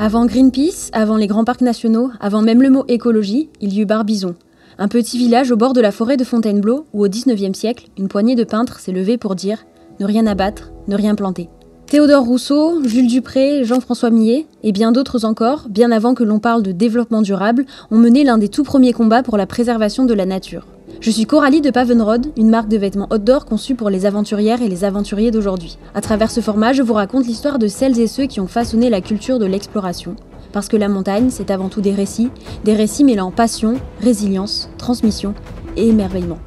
Avant Greenpeace, avant les grands parcs nationaux, avant même le mot écologie, il y eut Barbizon. Un petit village au bord de la forêt de Fontainebleau où au XIXe siècle, une poignée de peintres s'est levée pour dire « ne rien abattre, ne rien planter ». Théodore Rousseau, Jules Dupré, Jean-François Millet et bien d'autres encore, bien avant que l'on parle de développement durable, ont mené l'un des tout premiers combats pour la préservation de la nature. Je suis Coralie de Pavenrode, une marque de vêtements outdoor conçue pour les aventurières et les aventuriers d'aujourd'hui. À travers ce format, je vous raconte l'histoire de celles et ceux qui ont façonné la culture de l'exploration. Parce que la montagne, c'est avant tout des récits mêlant passion, résilience, transmission et émerveillement.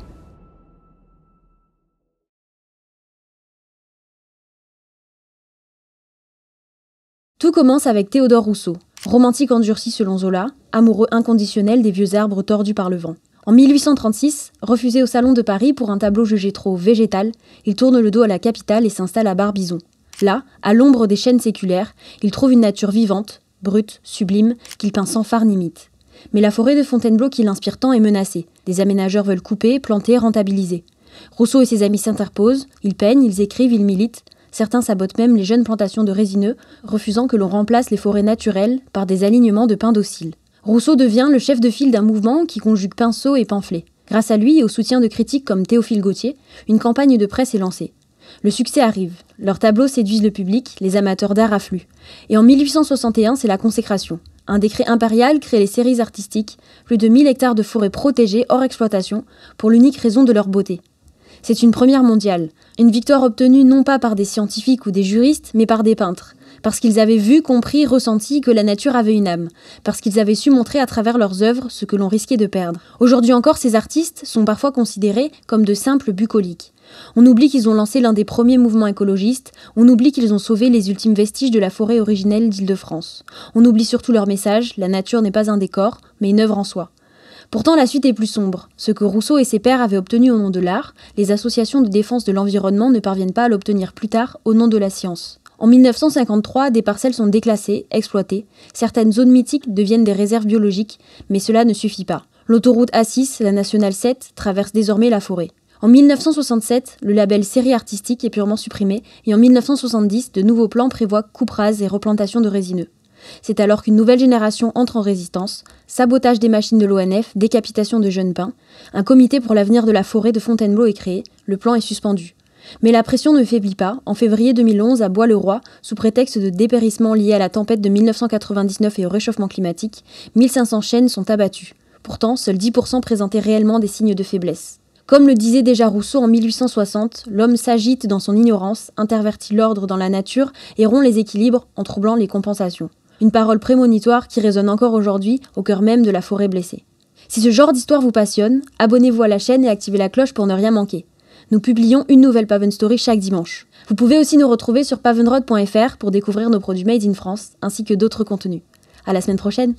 Tout commence avec Théodore Rousseau, romantique endurci selon Zola, amoureux inconditionnel des vieux arbres tordus par le vent. En 1836, refusé au Salon de Paris pour un tableau jugé trop végétal, il tourne le dos à la capitale et s'installe à Barbizon. Là, à l'ombre des chênes séculaires, il trouve une nature vivante, brute, sublime, qu'il peint sans phare ni mythe. Mais la forêt de Fontainebleau qui l'inspire tant est menacée. Des aménageurs veulent couper, planter, rentabiliser. Rousseau et ses amis s'interposent, ils peignent, ils écrivent, ils militent. Certains sabotent même les jeunes plantations de résineux, refusant que l'on remplace les forêts naturelles par des alignements de pins dociles. Rousseau devient le chef de file d'un mouvement qui conjugue pinceau et pamphlet. Grâce à lui et au soutien de critiques comme Théophile Gautier, une campagne de presse est lancée. Le succès arrive. Leurs tableaux séduisent le public, les amateurs d'art affluent. Et en 1861, c'est la consécration. Un décret impérial crée les séries artistiques, plus de 1000 hectares de forêts protégées hors exploitation, pour l'unique raison de leur beauté. C'est une première mondiale, une victoire obtenue non pas par des scientifiques ou des juristes, mais par des peintres, parce qu'ils avaient vu, compris, ressenti que la nature avait une âme, parce qu'ils avaient su montrer à travers leurs œuvres ce que l'on risquait de perdre. Aujourd'hui encore, ces artistes sont parfois considérés comme de simples bucoliques. On oublie qu'ils ont lancé l'un des premiers mouvements écologistes, on oublie qu'ils ont sauvé les ultimes vestiges de la forêt originelle d'Île-de-France. On oublie surtout leur message, la nature n'est pas un décor, mais une œuvre en soi. Pourtant, la suite est plus sombre. Ce que Rousseau et ses pairs avaient obtenu au nom de l'art, les associations de défense de l'environnement ne parviennent pas à l'obtenir plus tard au nom de la science. En 1953, des parcelles sont déclassées, exploitées, certaines zones mythiques deviennent des réserves biologiques, mais cela ne suffit pas. L'autoroute A6, la nationale 7, traverse désormais la forêt. En 1967, le label série artistique est purement supprimé, et en 1970, de nouveaux plans prévoient coupe rase et replantation de résineux. C'est alors qu'une nouvelle génération entre en résistance, sabotage des machines de l'ONF, décapitation de jeunes pins. Un comité pour l'avenir de la forêt de Fontainebleau est créé, le plan est suspendu. Mais la pression ne faiblit pas. En février 2011, à Bois-le-Roi, sous prétexte de dépérissement lié à la tempête de 1999 et au réchauffement climatique, 1500 chênes sont abattus. Pourtant, seuls 10% présentaient réellement des signes de faiblesse. Comme le disait déjà Rousseau en 1860, l'homme s'agite dans son ignorance, intervertit l'ordre dans la nature et rompt les équilibres en troublant les compensations. Une parole prémonitoire qui résonne encore aujourd'hui au cœur même de la forêt blessée. Si ce genre d'histoire vous passionne, abonnez-vous à la chaîne et activez la cloche pour ne rien manquer. Nous publions une nouvelle Paven Story chaque dimanche. Vous pouvez aussi nous retrouver sur pavenrode.fr pour découvrir nos produits Made in France, ainsi que d'autres contenus. À la semaine prochaine!